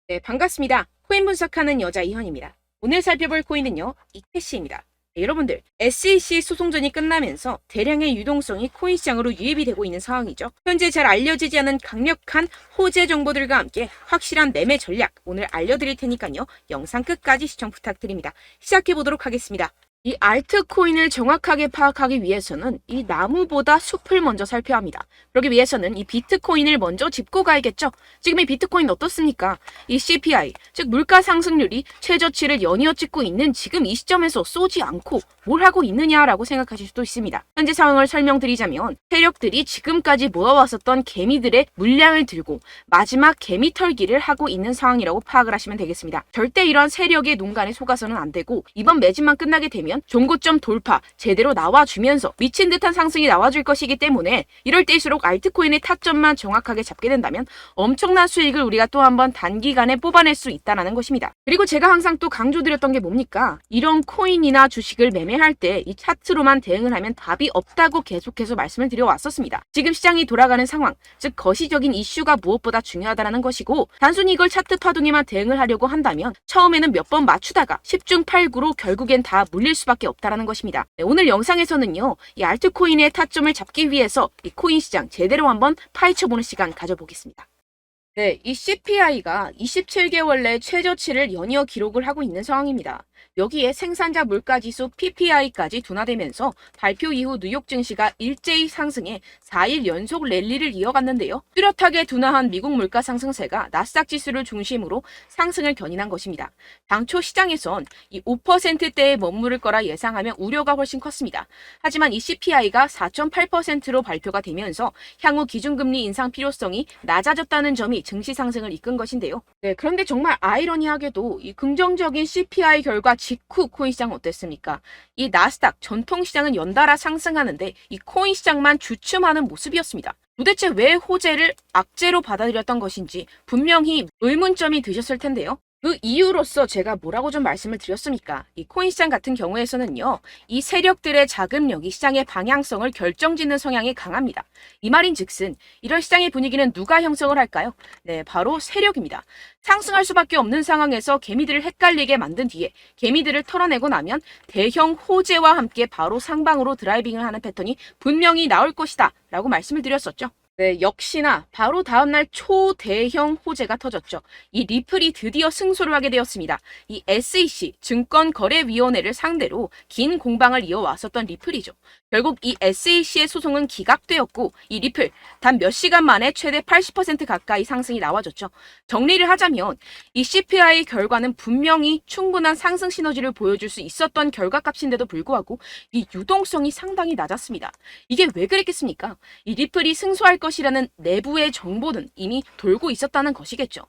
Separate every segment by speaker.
Speaker 1: 네, 반갑습니다. 코인 분석하는 여자 이현입니다. 오늘 살펴볼 코인은요, 이캐시입니다. 네, 여러분들, SEC 소송전이 끝나면서 대량의 유동성이 코인 시장으로 유입이 되고 있는 상황이죠. 현재 잘 알려지지 않은 강력한 호재 정보들과 함께 확실한 매매 전략 오늘 알려드릴 테니까요. 영상 끝까지 시청 부탁드립니다. 시작해보도록 하겠습니다. 이 알트코인을 정확하게 파악하기 위해서는 이 나무보다 숲을 먼저 살펴야 합니다. 그러기 위해서는 이 비트코인을 먼저 짚고 가야겠죠. 지금 이 비트코인 어떻습니까? 이 CPI, 즉 물가 상승률이 최저치를 연이어 찍고 있는 지금 이 시점에서 쏘지 않고 뭘 하고 있느냐라고 생각하실 수도 있습니다. 현재 상황을 설명드리자면 세력들이 지금까지 모아왔었던 개미들의 물량을 들고 마지막 개미 털기를 하고 있는 상황이라고 파악을 하시면 되겠습니다. 절대 이러한 세력의 농간에 속아서는 안 되고 이번 매집만 끝나게 되면 종고점 돌파 제대로 나와주면서 미친 듯한 상승이 나와줄 것이기 때문에 이럴 때일수록 알트코인의 타점만 정확하게 잡게 된다면 엄청난 수익을 우리가 또 한번 단기간에 뽑아낼 수 있다는 것입니다. 그리고 제가 항상 또 강조드렸던 게 뭡니까? 이런 코인이나 주식을 매매할 때 이 차트로만 대응을 하면 답이 없다고 계속해서 말씀을 드려왔었습니다. 지금 시장이 돌아가는 상황, 즉 거시적인 이슈가 무엇보다 중요하다는 것이고 단순히 이걸 차트 파동에만 대응을 하려고 한다면 처음에는 몇 번 맞추다가 10중 8구로 결국엔 다 물릴 수밖에 없다는 것입니다. 네, 오늘 영상에서는요, 이 알트코인의 타점을 잡기 위해서 이 코인 시장 제대로 한번 파헤쳐보는 시간 가져보겠습니다. 네, 이 CPI가 27개월 내 최저치를 연이어 기록을 하고 있는 상황입니다. 여기에 생산자 물가지수 PPI까지 둔화되면서 발표 이후 뉴욕 증시가 일제히 상승해 4일 연속 랠리를 이어갔는데요. 뚜렷하게 둔화한 미국 물가 상승세가 나스닥 지수를 중심으로 상승을 견인한 것입니다. 당초 시장에선 이 5%대에 머무를 거라 예상하며 우려가 훨씬 컸습니다. 하지만 이 CPI가 4.8%로 발표가 되면서 향후 기준금리 인상 필요성이 낮아졌다는 점이 증시 상승을 이끈 것인데요. 네, 그런데 정말 아이러니하게도 이 긍정적인 CPI 결과 직후 코인 시장 어땠습니까? 이 나스닥 전통 시장은 연달아 상승하는데 이 코인 시장만 주춤하는 모습이었습니다. 도대체 왜 호재를 악재로 받아들였던 것인지 분명히 의문점이 드셨을 텐데요. 그 이유로서 제가 뭐라고 좀 말씀을 드렸습니까? 이 코인 시장 같은 경우에서는요, 이 세력들의 자금력이 시장의 방향성을 결정짓는 성향이 강합니다. 이 말인즉슨 이런 시장의 분위기는 누가 형성을 할까요? 네, 바로 세력입니다. 상승할 수밖에 없는 상황에서 개미들을 헷갈리게 만든 뒤에 개미들을 털어내고 나면 대형 호재와 함께 바로 상방으로 드라이빙을 하는 패턴이 분명히 나올 것이다 라고 말씀을 드렸었죠. 네, 역시나 바로 다음날 초대형 호재가 터졌죠. 이 리플이 드디어 승소를 하게 되었습니다. 이 SEC 증권거래위원회를 상대로 긴 공방을 이어왔었던 리플이죠. 결국 이 SEC의 소송은 기각되었고 이 리플 단 몇 시간 만에 최대 80% 가까이 상승이 나와줬죠. 정리를 하자면 이 CPI 결과는 분명히 충분한 상승 시너지를 보여줄 수 있었던 결과값인데도 불구하고 이 유동성이 상당히 낮았습니다. 이게 왜 그랬겠습니까? 이 리플이 승소할 것이라는 내부의 정보는 이미 돌고 있었다는 것이겠죠.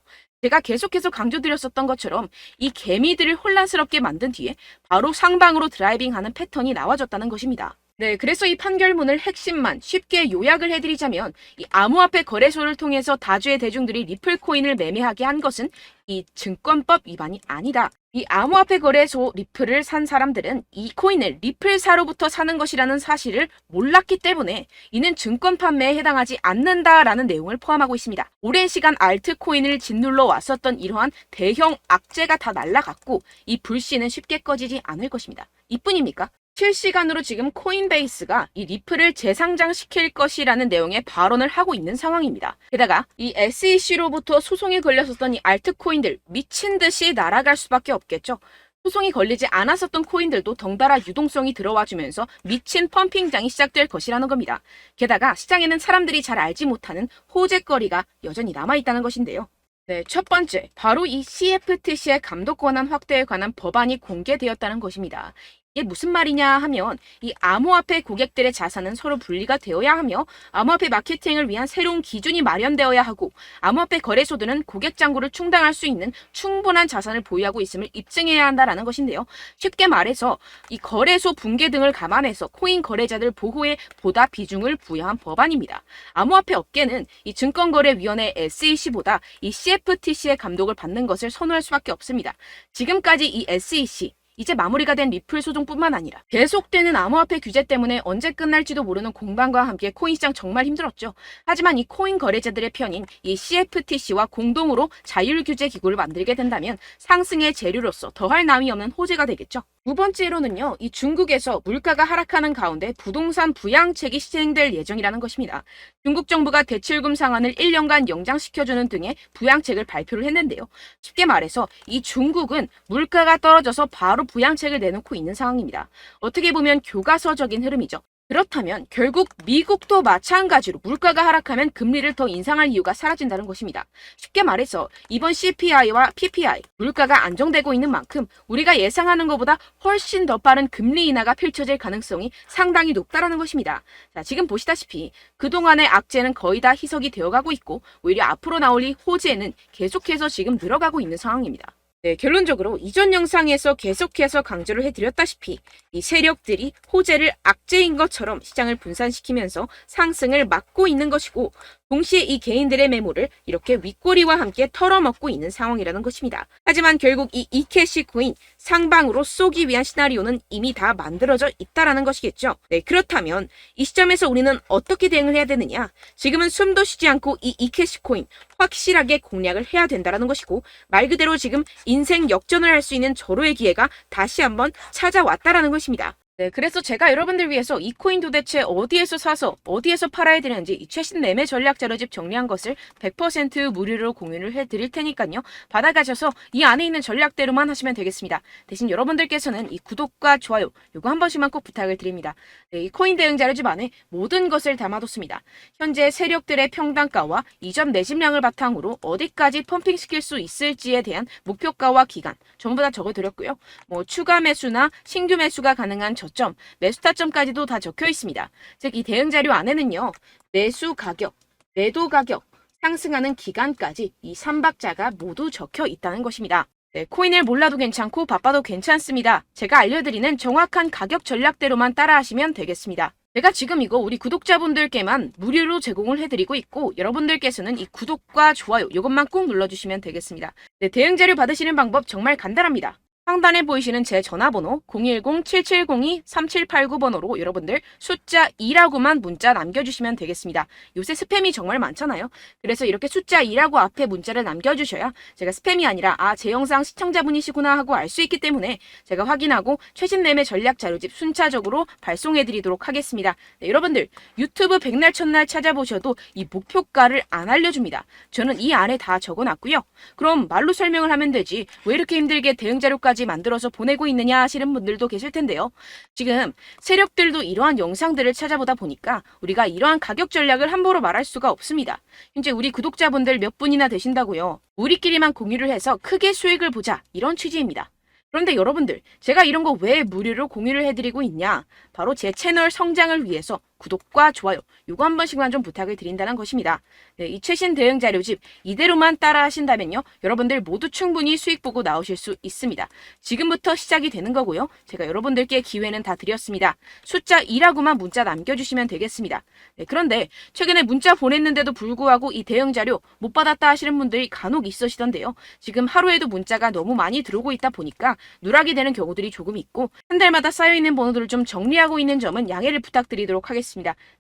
Speaker 1: 제가 계속해서 강조드렸었던 것처럼 이 개미들을 혼란스럽게 만든 뒤에 바로 상방으로 드라이빙하는 패턴이 나와졌다는 것입니다. 네, 그래서 이 판결문을 핵심만 쉽게 요약을 해드리자면 이 암호화폐 거래소를 통해서 다주의 대중들이 리플 코인을 매매하게 한 것은 이 증권법 위반이 아니다. 이 암호화폐 거래소 리플을 산 사람들은 이 코인을 리플사로부터 사는 것이라는 사실을 몰랐기 때문에 이는 증권 판매에 해당하지 않는다라는 내용을 포함하고 있습니다. 오랜 시간 알트코인을 짓눌러 왔었던 이러한 대형 악재가 다 날아갔고 이 불씨는 쉽게 꺼지지 않을 것입니다. 이뿐입니까? 실시간으로 지금 코인베이스가 이 리플을 재상장시킬 것이라는 내용의 발언을 하고 있는 상황입니다. 게다가 이 SEC로부터 소송이 걸렸었던 이 알트코인들 미친 듯이 날아갈 수밖에 없겠죠. 소송이 걸리지 않았었던 코인들도 덩달아 유동성이 들어와주면서 미친 펌핑장이 시작될 것이라는 겁니다. 게다가 시장에는 사람들이 잘 알지 못하는 호재거리가 여전히 남아있다는 것인데요. 네, 첫 번째, 바로 이 CFTC의 감독 권한 확대에 관한 법안이 공개되었다는 것입니다. 이게 무슨 말이냐 하면 이 암호화폐 고객들의 자산은 서로 분리가 되어야 하며 암호화폐 마케팅을 위한 새로운 기준이 마련되어야 하고 암호화폐 거래소들은 고객 잔고를 충당할 수 있는 충분한 자산을 보유하고 있음을 입증해야 한다라는 것인데요. 쉽게 말해서 이 거래소 붕괴 등을 감안해서 코인 거래자들 보호에 보다 비중을 부여한 법안입니다. 암호화폐 업계는 이 증권거래위원회 SEC보다 이 CFTC의 감독을 받는 것을 선호할 수밖에 없습니다. 지금까지 이 SEC 이제 마무리가 된 리플 소송뿐만 아니라 계속되는 암호화폐 규제 때문에 언제 끝날지도 모르는 공방과 함께 코인 시장 정말 힘들었죠. 하지만 이 코인 거래자들의 편인 이 CFTC와 공동으로 자율 규제 기구를 만들게 된다면 상승의 재료로서 더할 나위 없는 호재가 되겠죠. 두 번째로는요, 이 중국에서 물가가 하락하는 가운데 부동산 부양책이 시행될 예정이라는 것입니다. 중국 정부가 대출금 상한을 1년간 연장시켜주는 등의 부양책을 발표를 했는데요. 쉽게 말해서 이 중국은 물가가 떨어져서 바로 부양책을 내놓고 있는 상황입니다. 어떻게 보면 교과서적인 흐름이죠. 그렇다면 결국 미국도 마찬가지로 물가가 하락하면 금리를 더 인상할 이유가 사라진다는 것입니다. 쉽게 말해서 이번 CPI와 PPI, 물가가 안정되고 있는 만큼 우리가 예상하는 것보다 훨씬 더 빠른 금리 인하가 펼쳐질 가능성이 상당히 높다는 것입니다. 자, 지금 보시다시피 그동안의 악재는 거의 다 희석이 되어가고 있고 오히려 앞으로 나올 이 호재는 계속해서 지금 늘어가고 있는 상황입니다. 네, 결론적으로 이전 영상에서 계속해서 강조를 해드렸다시피 이 세력들이 호재를 악재인 것처럼 시장을 분산시키면서 상승을 막고 있는 것이고 동시에 이 개인들의 매물을 이렇게 윗꼬리와 함께 털어먹고 있는 상황이라는 것입니다. 하지만 결국 이 이캐시 코인 상방으로 쏘기 위한 시나리오는 이미 다 만들어져 있다라는 것이겠죠. 네, 그렇다면 이 시점에서 우리는 어떻게 대응을 해야 되느냐? 지금은 숨도 쉬지 않고 이 이캐시 코인 확실하게 공략을 해야 된다라는 것이고 말 그대로 지금 인생 역전을 할 수 있는 절호의 기회가 다시 한번 찾아왔다라는 것입니다. 네, 그래서 제가 여러분들 위해서 이 코인 도대체 어디에서 사서 어디에서 팔아야 되는지 이 최신 매매 전략 자료집 정리한 것을 100% 무료로 공유를 해드릴 테니까요. 받아가셔서 이 안에 있는 전략대로만 하시면 되겠습니다. 대신 여러분들께서는 이 구독과 좋아요 요거 한 번씩만 꼭 부탁을 드립니다. 네, 이 코인 대응 자료집 안에 모든 것을 담아뒀습니다. 현재 세력들의 평단가와 이전 매집량을 바탕으로 어디까지 펌핑시킬 수 있을지에 대한 목표가와 기간 전부 다 적어드렸고요. 뭐 추가 매수나 신규 매수가 가능한 저점, 매수 타점까지도 다 적혀 있습니다. 즉 이 대응 자료 안에는요. 매수 가격, 매도 가격, 상승하는 기간까지 이 3박자가 모두 적혀 있다는 것입니다. 네, 코인을 몰라도 괜찮고 바빠도 괜찮습니다. 제가 알려드리는 정확한 가격 전략대로만 따라하시면 되겠습니다. 제가 지금 이거 우리 구독자분들께만 무료로 제공을 해드리고 있고 여러분들께서는 이 구독과 좋아요 이것만 꼭 눌러주시면 되겠습니다. 네, 대응 자료 받으시는 방법 정말 간단합니다. 상단에 보이시는 제 전화번호 010-7702-3789번호로 여러분들 숫자 2라고만 문자 남겨주시면 되겠습니다. 요새 스팸이 정말 많잖아요. 그래서 이렇게 숫자 2라고 앞에 문자를 남겨주셔야 제가 스팸이 아니라 제 영상 시청자분이시구나 하고 알 수 있기 때문에 제가 확인하고 최신 매매 전략 자료집 순차적으로 발송해드리도록 하겠습니다. 네, 여러분들 유튜브 백날 첫날 찾아보셔도 이 목표가를 안 알려줍니다. 저는 이 안에 다 적어놨고요. 그럼 말로 설명을 하면 되지 왜 이렇게 힘들게 대응 자료까지 만들어서 보내고 있느냐 하시는 분들도 계실 텐데요. 지금 세력들도 이러한 영상들을 찾아보다 보니까 우리가 이러한 가격 전략을 함부로 말할 수가 없습니다. 현재 우리 구독자분들 몇 분이나 되신다고요. 우리끼리만 공유를 해서 크게 수익을 보자 이런 취지입니다. 그런데 여러분들 제가 이런 거 왜 무료로 공유를 해드리고 있냐? 바로 제 채널 성장을 위해서 구독과 좋아요 요거 한 번씩만 좀 부탁을 드린다는 것입니다. 네, 이 최신 대응 자료집 이대로만 따라 하신다면요. 여러분들 모두 충분히 수익 보고 나오실 수 있습니다. 지금부터 시작이 되는 거고요. 제가 여러분들께 기회는 다 드렸습니다. 숫자 2라고만 문자 남겨주시면 되겠습니다. 네, 그런데 최근에 문자 보냈는데도 불구하고 이 대응 자료 못 받았다 하시는 분들이 간혹 있으시던데요. 지금 하루에도 문자가 너무 많이 들어오고 있다 보니까 누락이 되는 경우들이 조금 있고 한 달마다 쌓여있는 번호들을 좀 정리하고 있는 점은 양해를 부탁드리도록 하겠습니다.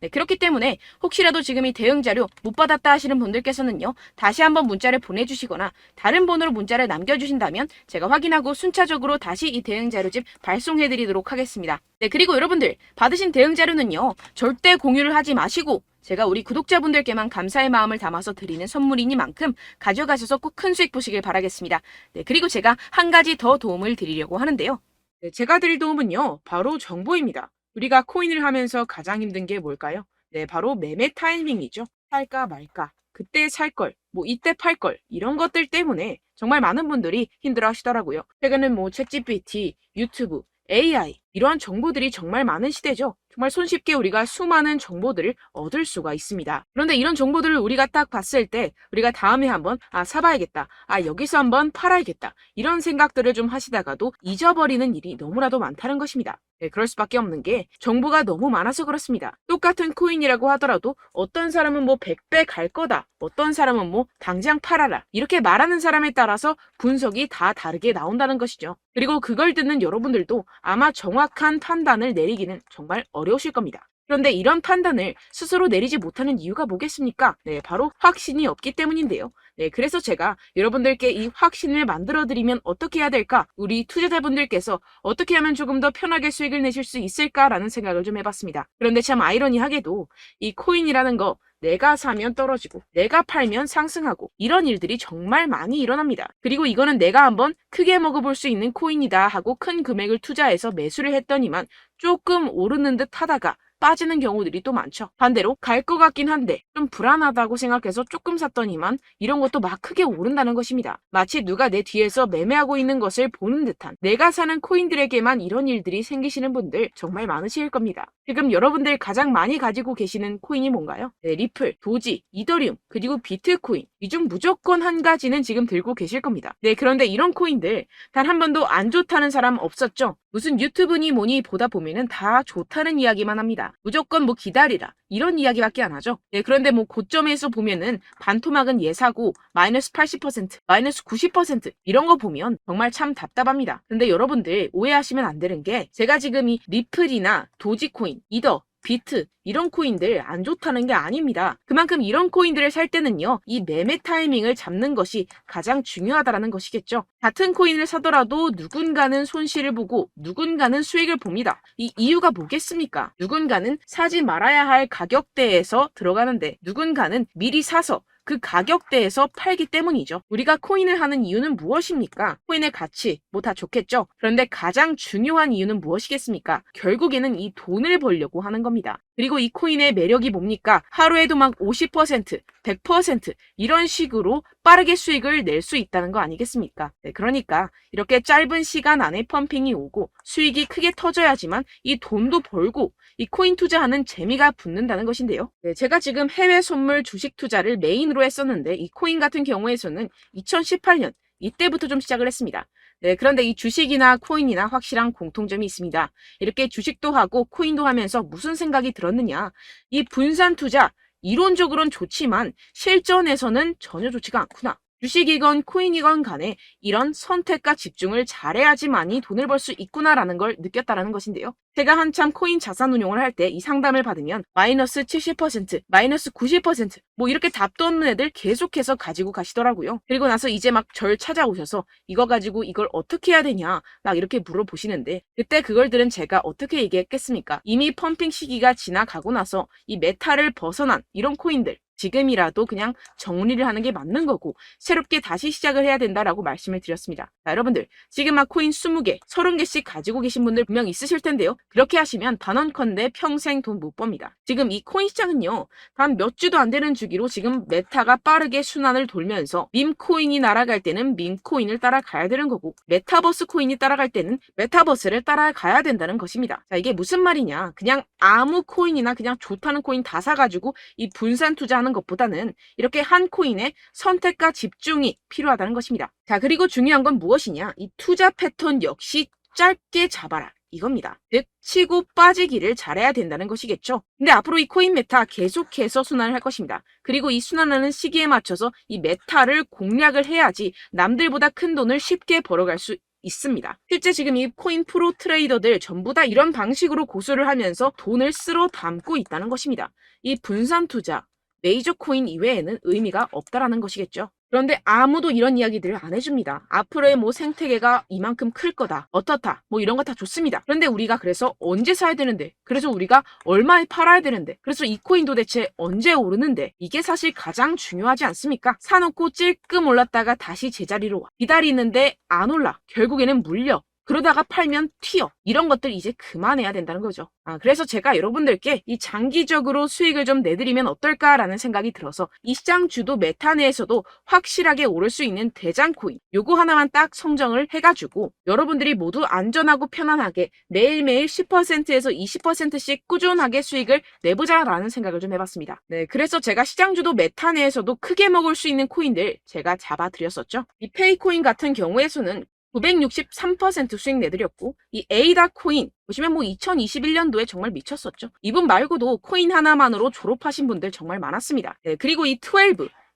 Speaker 1: 네, 그렇기 때문에 혹시라도 지금 이 대응 자료 못 받았다 하시는 분들께서는요. 다시 한번 문자를 보내주시거나 다른 번호로 문자를 남겨주신다면 제가 확인하고 순차적으로 다시 이 대응 자료집 발송해드리도록 하겠습니다. 네, 그리고 여러분들 받으신 대응 자료는요. 절대 공유를 하지 마시고 제가 우리 구독자분들께만 감사의 마음을 담아서 드리는 선물이니만큼 가져가셔서 꼭 큰 수익 보시길 바라겠습니다. 네, 그리고 제가 한 가지 더 도움을 드리려고 하는데요. 네, 제가 드릴 도움은요. 바로 정보입니다. 우리가 코인을 하면서 가장 힘든 게 뭘까요? 네, 바로 매매 타이밍이죠. 살까 말까, 그때 살 걸, 뭐 이때 팔 걸, 이런 것들 때문에 정말 많은 분들이 힘들어 하시더라고요. 최근엔 뭐 챗GPT, 유튜브, AI 이러한 정보들이 정말 많은 시대죠. 정말 손쉽게 우리가 수많은 정보들을 얻을 수가 있습니다. 그런데 이런 정보들을 우리가 딱 봤을 때 우리가 다음에 한번 사봐야겠다. 여기서 한번 팔아야겠다. 이런 생각들을 좀 하시다가도 잊어버리는 일이 너무나도 많다는 것입니다. 네, 그럴 수밖에 없는 게 정보가 너무 많아서 그렇습니다. 똑같은 코인이라고 하더라도 어떤 사람은 뭐 100배 갈 거다. 어떤 사람은 뭐 당장 팔아라. 이렇게 말하는 사람에 따라서 분석이 다 다르게 나온다는 것이죠. 그리고 그걸 듣는 여러분들도 아마 정확한 판단을 내리기는 정말 어려우실 겁니다. 그런데 이런 판단을 스스로 내리지 못하는 이유가 뭐겠습니까? 네, 바로 확신이 없기 때문인데요. 네, 그래서 제가 여러분들께 이 확신을 만들어드리면 어떻게 해야 될까? 우리 투자자분들께서 어떻게 하면 조금 더 편하게 수익을 내실 수 있을까라는 생각을 좀 해봤습니다. 그런데 참 아이러니하게도 이 코인이라는 거 내가 사면 떨어지고 내가 팔면 상승하고 이런 일들이 정말 많이 일어납니다. 그리고 이거는 내가 한번 크게 먹어볼 수 있는 코인이다 하고 큰 금액을 투자해서 매수를 했더니만 조금 오르는 듯 하다가 빠지는 경우들이 또 많죠. 반대로 갈 것 같긴 한데 좀 불안하다고 생각해서 조금 샀더니만 이런 것도 막 크게 오른다는 것입니다. 마치 누가 내 뒤에서 매매하고 있는 것을 보는 듯한 내가 사는 코인들에게만 이런 일들이 생기시는 분들 정말 많으실 겁니다. 지금 여러분들 가장 많이 가지고 계시는 코인이 뭔가요? 네, 리플, 도지, 이더리움, 그리고 비트코인. 이 중 무조건 한 가지는 지금 들고 계실 겁니다. 네, 그런데 이런 코인들 단 한 번도 안 좋다는 사람 없었죠? 무슨 유튜브니 뭐니 보다 보면은 다 좋다는 이야기만 합니다. 무조건 뭐 기다리라 이런 이야기밖에 안 하죠. 네, 그런데 뭐 고점에서 보면은 반토막은 예사고 마이너스 80%, 마이너스 90% 이런 거 보면 정말 참 답답합니다. 근데 여러분들 오해하시면 안 되는 게 제가 지금 이 리플이나 도지코인, 이더, 비트 이런 코인들 안 좋다는 게 아닙니다. 그만큼 이런 코인들을 살 때는요, 이 매매 타이밍을 잡는 것이 가장 중요하다는 것이겠죠. 같은 코인을 사더라도 누군가는 손실을 보고 누군가는 수익을 봅니다. 이 이유가 뭐겠습니까? 누군가는 사지 말아야 할 가격대에서 들어가는데 누군가는 미리 사서 그 가격대에서 팔기 때문이죠. 우리가 코인을 하는 이유는 무엇입니까? 코인의 가치, 뭐 다 좋겠죠? 그런데 가장 중요한 이유는 무엇이겠습니까? 결국에는 이 돈을 벌려고 하는 겁니다. 그리고 이 코인의 매력이 뭡니까? 하루에도 막 50%, 100% 이런 식으로 빠르게 수익을 낼 수 있다는 거 아니겠습니까? 네, 그러니까 이렇게 짧은 시간 안에 펌핑이 오고 수익이 크게 터져야지만 이 돈도 벌고 이 코인 투자하는 재미가 붙는다는 것인데요. 네, 제가 지금 해외 선물 주식 투자를 메인으로 했었는데 이 코인 같은 경우에서는 2018년 이때부터 좀 시작을 했습니다. 네, 그런데 이 주식이나 코인이나 확실한 공통점이 있습니다. 이렇게 주식도 하고 코인도 하면서 무슨 생각이 들었느냐? 이 분산 투자 이론적으로는 좋지만 실전에서는 전혀 좋지가 않구나. 주식이건 코인이건 간에 이런 선택과 집중을 잘해야지만이 돈을 벌 수 있구나라는 걸 느꼈다라는 것인데요. 제가 한참 코인 자산 운용을 할 때 이 상담을 받으면 마이너스 70%, 마이너스 90% 뭐 이렇게 답도 없는 애들 계속해서 가지고 가시더라고요. 그리고 나서 이제 막 절 찾아오셔서 이거 가지고 이걸 어떻게 해야 되냐 막 이렇게 물어보시는데 그때 그걸 들은 제가 어떻게 얘기했겠습니까? 이미 펌핑 시기가 지나가고 나서 이 메타를 벗어난 이런 코인들 지금이라도 그냥 정리를 하는 게 맞는 거고 새롭게 다시 시작을 해야 된다라고 말씀을 드렸습니다. 자, 여러분들 지금 막 코인 20개, 30개씩 가지고 계신 분들 분명 있으실 텐데요. 그렇게 하시면 단언컨대 평생 돈 못 법니다. 지금 이 코인 시장은요. 단 몇 주도 안 되는 주기로 지금 메타가 빠르게 순환을 돌면서 밈코인이 날아갈 때는 밈코인을 따라가야 되는 거고 메타버스 코인이 따라갈 때는 메타버스를 따라가야 된다는 것입니다. 자, 이게 무슨 말이냐. 그냥 아무 코인이나 그냥 좋다는 코인 다 사가지고 이 분산 투자하는 것보다는 이렇게 한 코인에 선택과 집중이 필요하다는 것입니다. 자, 그리고 중요한 건 무엇이냐? 이 투자 패턴 역시 짧게 잡아라. 이겁니다. 즉 치고 빠지기를 잘해야 된다는 것이겠죠. 근데 앞으로 이 코인 메타 계속해서 순환을 할 것입니다. 그리고 이 순환하는 시기에 맞춰서 이 메타를 공략을 해야지 남들보다 큰 돈을 쉽게 벌어갈 수 있습니다. 실제 지금 이 코인 프로 트레이더들 전부 다 이런 방식으로 고수를 하면서 돈을 쓸어 담고 있다는 것입니다. 이 분산 투자, 메이저 코인 이외에는 의미가 없다라는 것이겠죠. 그런데 아무도 이런 이야기들을 안 해줍니다. 앞으로의 뭐 생태계가 이만큼 클 거다. 어떻다. 뭐 이런 거 다 좋습니다. 그런데 우리가 그래서 언제 사야 되는데? 그래서 우리가 얼마에 팔아야 되는데? 그래서 이 코인 도대체 언제 오르는데? 이게 사실 가장 중요하지 않습니까? 사놓고 찔끔 올랐다가 다시 제자리로 와. 기다리는데 안 올라. 결국에는 물려. 그러다가 팔면 튀어. 이런 것들 이제 그만해야 된다는 거죠. 그래서 제가 여러분들께 이 장기적으로 수익을 좀 내드리면 어떨까라는 생각이 들어서 이 시장 주도 메타 내에서도 확실하게 오를 수 있는 대장 코인 요거 하나만 딱 선정을 해가지고 여러분들이 모두 안전하고 편안하게 매일매일 10%에서 20%씩 꾸준하게 수익을 내보자라는 생각을 좀 해봤습니다. 네, 그래서 제가 시장 주도 메타 내에서도 크게 먹을 수 있는 코인들 제가 잡아드렸었죠. 이 페이코인 같은 경우에서는 963% 수익 내드렸고 이 에이다 코인 보시면 2021년도에 정말 미쳤었죠. 이분 말고도 코인 하나만으로 졸업하신 분들 정말 많았습니다. 네, 그리고 이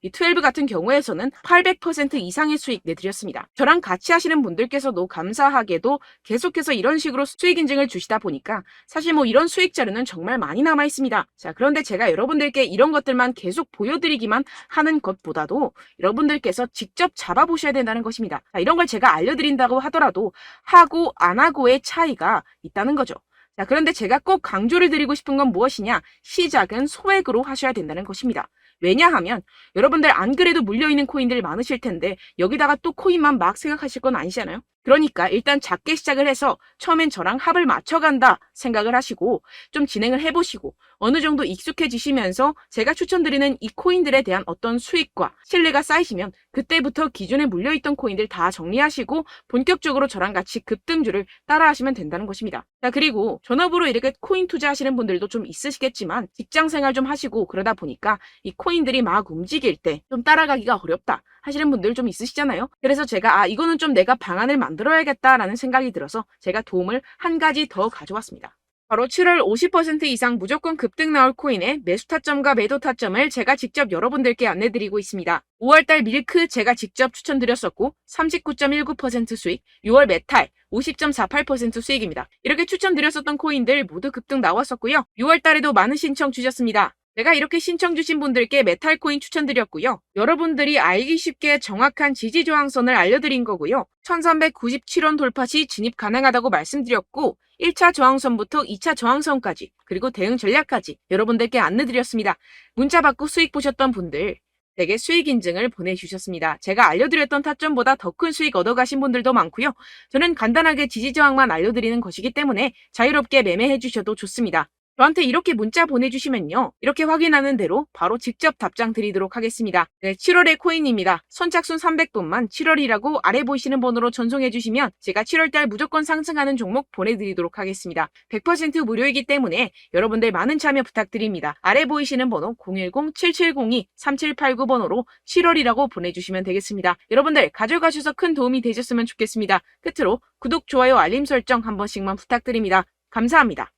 Speaker 1: 12 같은 경우에서는 800% 이상의 수익 내드렸습니다. 저랑 같이 하시는 분들께서도 감사하게도 계속해서 이런 식으로 수익 인증을 주시다 보니까 사실 이런 수익 자료는 정말 많이 남아 있습니다. 자, 그런데 제가 여러분들께 이런 것들만 계속 보여드리기만 하는 것보다도 여러분들께서 직접 잡아보셔야 된다는 것입니다. 자, 이런 걸 제가 알려드린다고 하더라도 하고 안 하고의 차이가 있다는 거죠. 자, 그런데 제가 꼭 강조를 드리고 싶은 건 무엇이냐? 시작은 소액으로 하셔야 된다는 것입니다. 왜냐하면 여러분들 안 그래도 물려있는 코인들 많으실 텐데 여기다가 또 코인만 막 생각하실 건 아니잖아요. 그러니까 일단 작게 시작을 해서 처음엔 저랑 합을 맞춰간다 생각을 하시고 좀 진행을 해보시고 어느 정도 익숙해지시면서 제가 추천드리는 이 코인들에 대한 어떤 수익과 신뢰가 쌓이시면 그때부터 기존에 물려있던 코인들 다 정리하시고 본격적으로 저랑 같이 급등주를 따라하시면 된다는 것입니다. 자, 그리고 전업으로 이렇게 코인 투자하시는 분들도 좀 있으시겠지만 직장 생활 좀 하시고 그러다 보니까 이 코인들이 막 움직일 때 좀 따라가기가 어렵다 하시는 분들 좀 있으시잖아요. 그래서 제가 이거는 좀 내가 방안을 만들어야겠다라는 생각이 들어서 제가 도움을 한 가지 더 가져왔습니다. 바로 7월 50% 이상 무조건 급등 나올 코인의 매수 타점과 매도 타점을 제가 직접 여러분들께 안내드리고 있습니다. 5월달 밀크 제가 직접 추천드렸었고 39.19% 수익, 6월 메탈 50.48% 수익입니다. 이렇게 추천드렸었던 코인들 모두 급등 나왔었고요. 6월달에도 많은 신청 주셨습니다. 제가 이렇게 신청 주신 분들께 메탈 코인 추천드렸고요. 여러분들이 알기 쉽게 정확한 지지 저항선을 알려드린 거고요. 1397원 돌파 시 진입 가능하다고 말씀드렸고 1차 저항선부터 2차 저항선까지 그리고 대응 전략까지 여러분들께 안내드렸습니다. 문자 받고 수익 보셨던 분들 되게 수익 인증을 보내주셨습니다. 제가 알려드렸던 타점보다 더 큰 수익 얻어가신 분들도 많고요. 저는 간단하게 지지 저항만 알려드리는 것이기 때문에 자유롭게 매매해 주셔도 좋습니다. 저한테 이렇게 문자 보내주시면요. 이렇게 확인하는 대로 바로 직접 답장 드리도록 하겠습니다. 네, 7월의 코인입니다. 선착순 300분만 7월이라고 아래 보이시는 번호로 전송해 주시면 제가 7월달 무조건 상승하는 종목 보내드리도록 하겠습니다. 100% 무료이기 때문에 여러분들 많은 참여 부탁드립니다. 아래 보이시는 번호 010-7702-3789번호로 7월이라고 보내주시면 되겠습니다. 여러분들 가져가셔서 큰 도움이 되셨으면 좋겠습니다. 끝으로 구독, 좋아요, 알림 설정 한 번씩만 부탁드립니다. 감사합니다.